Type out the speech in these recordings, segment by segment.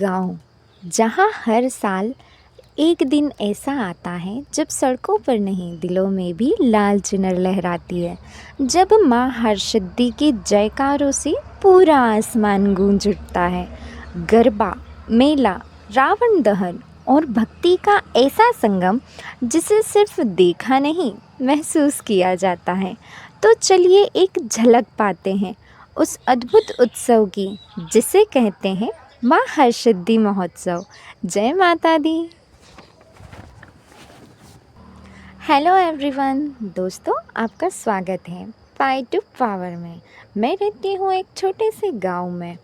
गांव जहां हर साल एक दिन ऐसा आता है जब सड़कों पर नहीं दिलों में भी लाल चुनर लहराती है। जब माँ हरसिद्धि के जयकारों से पूरा आसमान गूंज उठता है। गरबा, मेला, रावण दहन और भक्ति का ऐसा संगम जिसे सिर्फ देखा नहीं महसूस किया जाता है। तो चलिए एक झलक पाते हैं उस अद्भुत उत्सव की जिसे कहते हैं माँ हरसिद्धि महोत्सव। जय माता दी। हेलो एवरीवन, दोस्तों आपका स्वागत है पाई टू पावर में। मैं रहती हूँ एक छोटे से गांव में।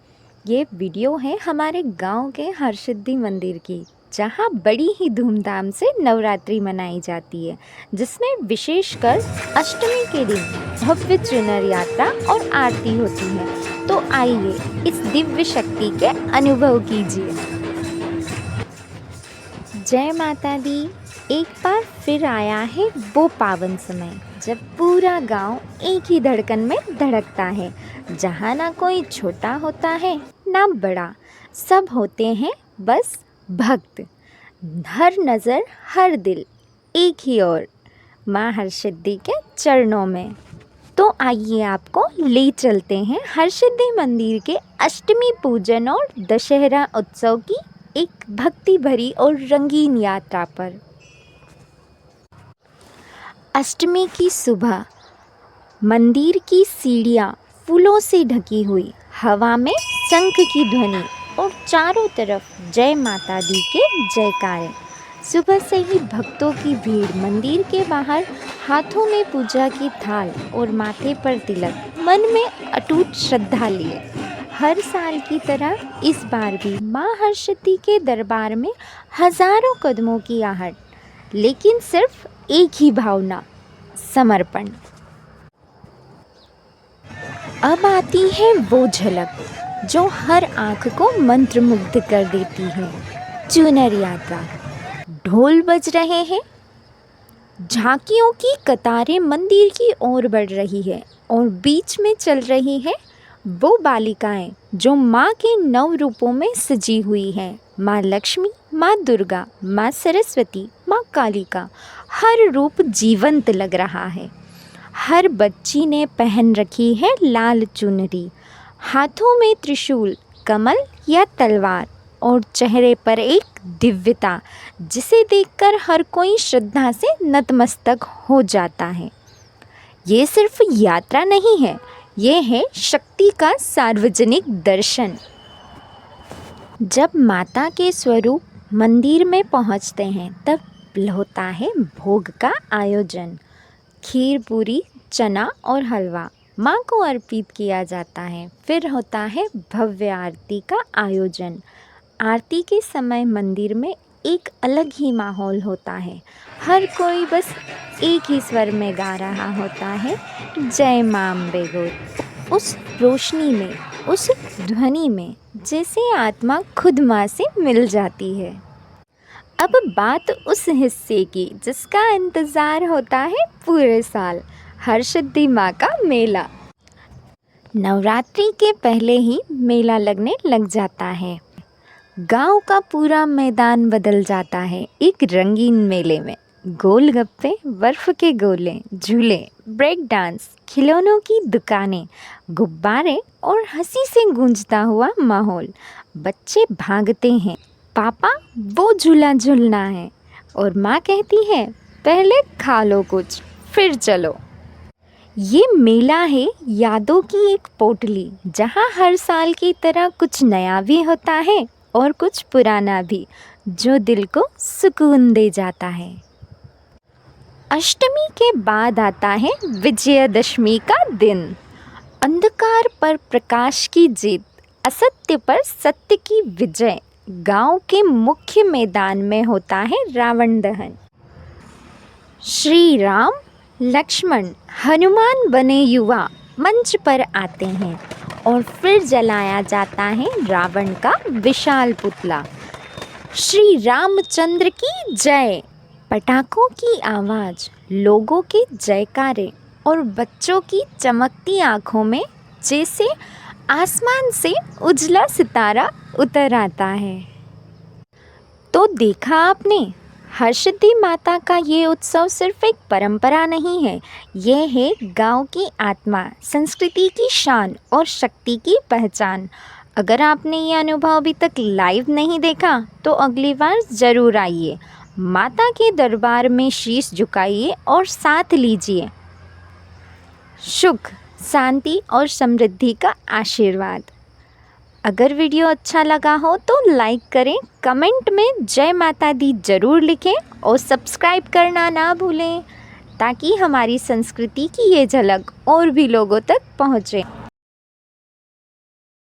ये वीडियो है हमारे गांव के हरसिद्धि मंदिर की, जहाँ बड़ी ही धूमधाम से नवरात्रि मनाई जाती है, जिसमें विशेषकर अष्टमी के दिन भव्य चुनर यात्रा और आरती होती है। तो आइए इस दिव्य शक्ति के अनुभव कीजिए। जय माता दी। एक बार फिर आया है वो पावन समय जब पूरा गांव एक ही धड़कन में धड़कता है, जहाँ ना कोई छोटा होता है ना बड़ा, सब होते हैं बस भक्त। हर नज़र, हर दिल एक ही ओर, माँ हरसिद्धि के चरणों में। तो आइए आपको ले चलते हैं हरसिद्धि मंदिर के अष्टमी पूजन और दशहरा उत्सव की एक भक्ति भरी और रंगीन यात्रा पर। अष्टमी की सुबह मंदिर की सीढ़ियाँ फूलों से ढकी हुई, हवा में शंख की ध्वनि और चारों तरफ जय माता दी के जयकारे। सुबह से ही भक्तों की भीड़ मंदिर के बाहर, हाथों में पूजा की थाल और माथे पर तिलक, मन में अटूट श्रद्धा लिए। हर साल की तरह इस बार भी माँ हरसिद्धि के दरबार में हजारों कदमों की आहट, लेकिन सिर्फ एक ही भावना, समर्पण। अब आती है वो झलक जो हर आँख को मंत्रमुग्ध कर देती है। चुनर यात्रा। ढोल बज रहे हैं, झांकियों की कतारें मंदिर की ओर बढ़ रही है और बीच में चल रही है वो बालिकाएं जो माँ के 9 रूपों में सजी हुई हैं। माँ लक्ष्मी, माँ दुर्गा, माँ सरस्वती, माँ कालिका। हर रूप जीवंत लग रहा है। हर बच्ची ने पहन रखी है लाल चुनरी, हाथों में त्रिशूल, कमल या तलवार और चेहरे पर एक दिव्यता जिसे देखकर हर कोई श्रद्धा से नतमस्तक हो जाता है। ये सिर्फ यात्रा नहीं है, ये है शक्ति का सार्वजनिक दर्शन। जब माता के स्वरूप मंदिर में पहुंचते हैं तब होता है भोग का आयोजन। खीर, पूरी, चना और हलवा माँ को अर्पित किया जाता है। फिर होता है भव्य आरती का आयोजन। आरती के समय मंदिर में एक अलग ही माहौल होता है। हर कोई बस एक ही स्वर में गा रहा होता है, जय माँ अम्बे गौरी। उस रोशनी में, उस ध्वनि में जैसे आत्मा खुद माँ से मिल जाती है। अब बात उस हिस्से की जिसका इंतज़ार होता है पूरे साल, हरसिद्धि माँ का मेला। नवरात्रि के पहले ही मेला लगने लग जाता है। गांव का पूरा मैदान बदल जाता है एक रंगीन मेले में। गोलगप्पे, बर्फ़ के गोले, झूले, ब्रेक डांस, खिलौनों की दुकानें, गुब्बारे और हंसी से गूंजता हुआ माहौल। बच्चे भागते हैं, पापा वो झूला झूलना है, और माँ कहती है पहले खा लो कुछ फिर चलो। ये मेला है यादों की एक पोटली, जहाँ हर साल की तरह कुछ नया भी होता है और कुछ पुराना भी, जो दिल को सुकून दे जाता है। अष्टमी के बाद आता है विजयदशमी का दिन। अंधकार पर प्रकाश की जीत, असत्य पर सत्य की विजय। गांव के मुख्य मैदान में होता है रावण दहन। श्री राम, लक्ष्मण, हनुमान बने युवा मंच पर आते हैं और फिर जलाया जाता है रावण का विशाल पुतला। श्री रामचंद्र की जय। पटाखों की आवाज़, लोगों के जयकारे और बच्चों की चमकती आँखों में जैसे आसमान से उजला सितारा उतर आता है। तो देखा आपने, हरसिद्धि माता का ये उत्सव सिर्फ एक परंपरा नहीं है, ये है गांव की आत्मा, संस्कृति की शान और शक्ति की पहचान। अगर आपने ये अनुभव अभी तक लाइव नहीं देखा तो अगली बार ज़रूर आइए, माता के दरबार में शीश झुकाइए और साथ लीजिए सुख, शांति और समृद्धि का आशीर्वाद। अगर वीडियो अच्छा लगा हो तो लाइक करें, कमेंट में जय माता दी ज़रूर लिखें और सब्सक्राइब करना ना भूलें ताकि हमारी संस्कृति की ये झलक और भी लोगों तक पहुँचे।